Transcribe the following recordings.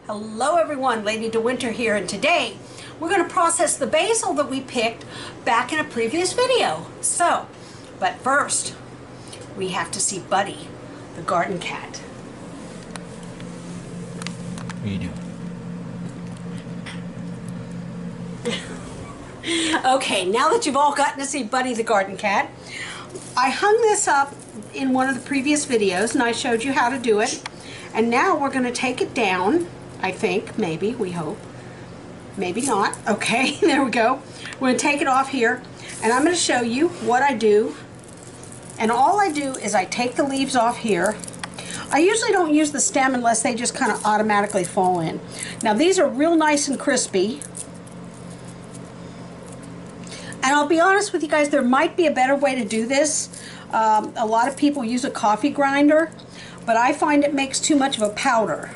Hello everyone, Lady DeWinter here, and today we're going to process the basil that we picked back in a previous video. But first, we have to see Buddy, the garden cat. What are you doing? Okay, now that you've all gotten to see Buddy the garden cat, I hung this up in one of the previous videos and I showed you how to do it. And now we're going to take it down, I think, maybe, we hope. Maybe not. Okay, there we go. We're going to take it off here and I'm going to show you what I do. And all I do is I take the leaves off here. I usually don't use the stem unless they just kind of automatically fall in. Now these are real nice and crispy. And I'll be honest with you guys, there might be a better way to do this. A lot of people use a coffee grinder, but I find it makes too much of a powder.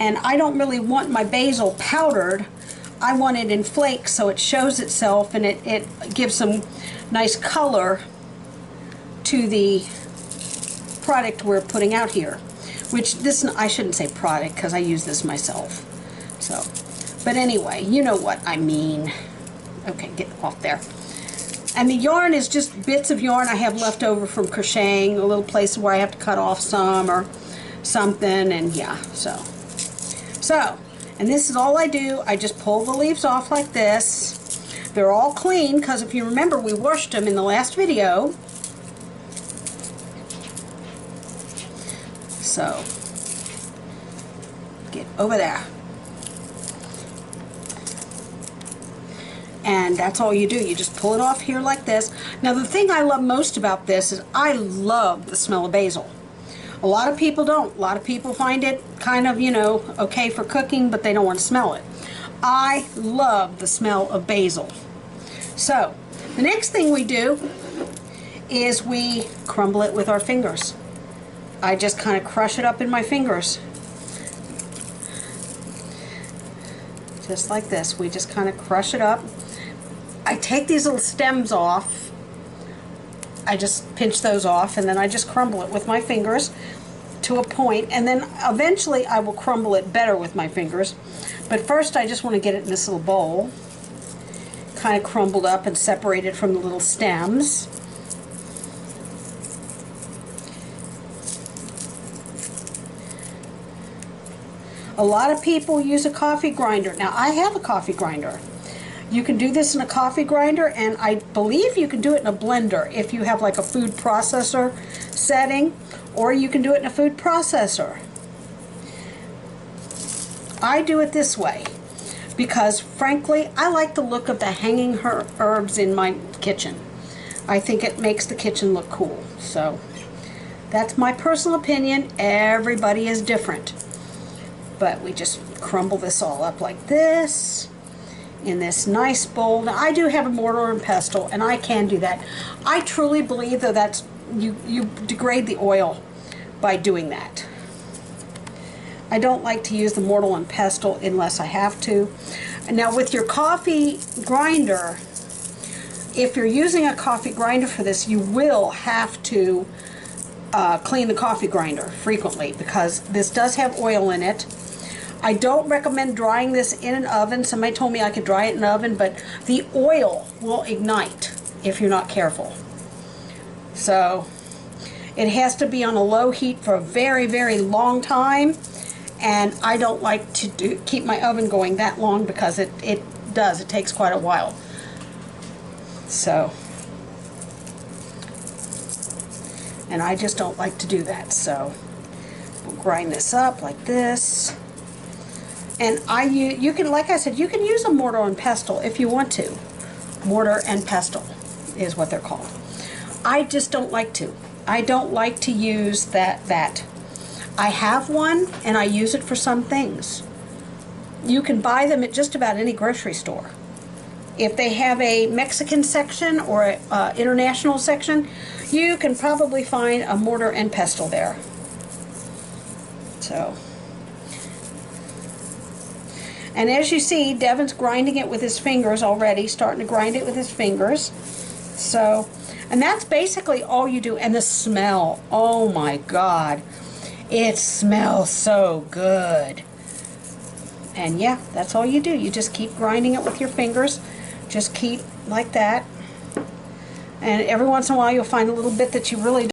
And I don't really want my basil powdered. I want it in flakes so it shows itself and it gives some nice color to the product we're putting out here. Which this, I shouldn't say product because I use this myself. So, but anyway, you know what I mean. Okay, get off there. And the yarn is just bits of yarn I have left over from crocheting, a little place where I have to cut off some or something, and yeah, so, and this is all I do. I just pull the leaves off like this. They're all clean, because if you remember, we washed them in the last video. So, get over there. And that's all you do. You just pull it off here like this. Now the thing I love most about this is I love the smell of basil. A lot of people don't. A lot of people find it kind of, you know, okay for cooking, but they don't want to smell it. I love the smell of basil. So the next thing we do is we crumble it with our fingers. I just kind of crush it up in my fingers. Just like this. We just kind of crush it up. I take these little stems off. I just pinch those off and then I just crumble it with my fingers to a point, and then eventually I will crumble it better with my fingers. But first I just want to get it in this little bowl, kind of crumbled up and separated from the little stems. A lot of people use a coffee grinder. Now I have a coffee grinder. You can do this in a coffee grinder, and I believe you can do it in a blender if you have like a food processor setting, or you can do it in a food processor. I do it this way because frankly I like the look of the hanging herbs in my kitchen. I think it makes the kitchen look cool. So that's my personal opinion. Everybody is different. But we just crumble this all up like this in this nice bowl. Now I do have a mortar and pestle and I can do that. I truly believe though that's you degrade the oil by doing that. I don't like to use the mortar and pestle unless I have to. And now with your coffee grinder, if you're using a coffee grinder for this, you will have to clean the coffee grinder frequently because this does have oil in it. I don't recommend drying this in an oven. Somebody told me I could dry it in an oven, but the oil will ignite if you're not careful. So it has to be on a low heat for a very, very long time, and I don't like to keep my oven going that long because it takes quite a while. So, and I just don't like to do that. So we'll grind this up like this. And you can, like I said, you can use a mortar and pestle if you want to. Mortar and pestle is what they're called. I just don't like to. I don't like to use that. I have one and I use it for some things. You can buy them at just about any grocery store. If they have a Mexican section or an international section, you can probably find a mortar and pestle there. So. And as you see, Devin's grinding it with his fingers already, starting to grind it with his fingers. So, and that's basically all you do. And the smell, oh my God, it smells so good. And yeah, that's all you do. You just keep grinding it with your fingers. Just keep like that. And every once in a while you'll find a little bit that you really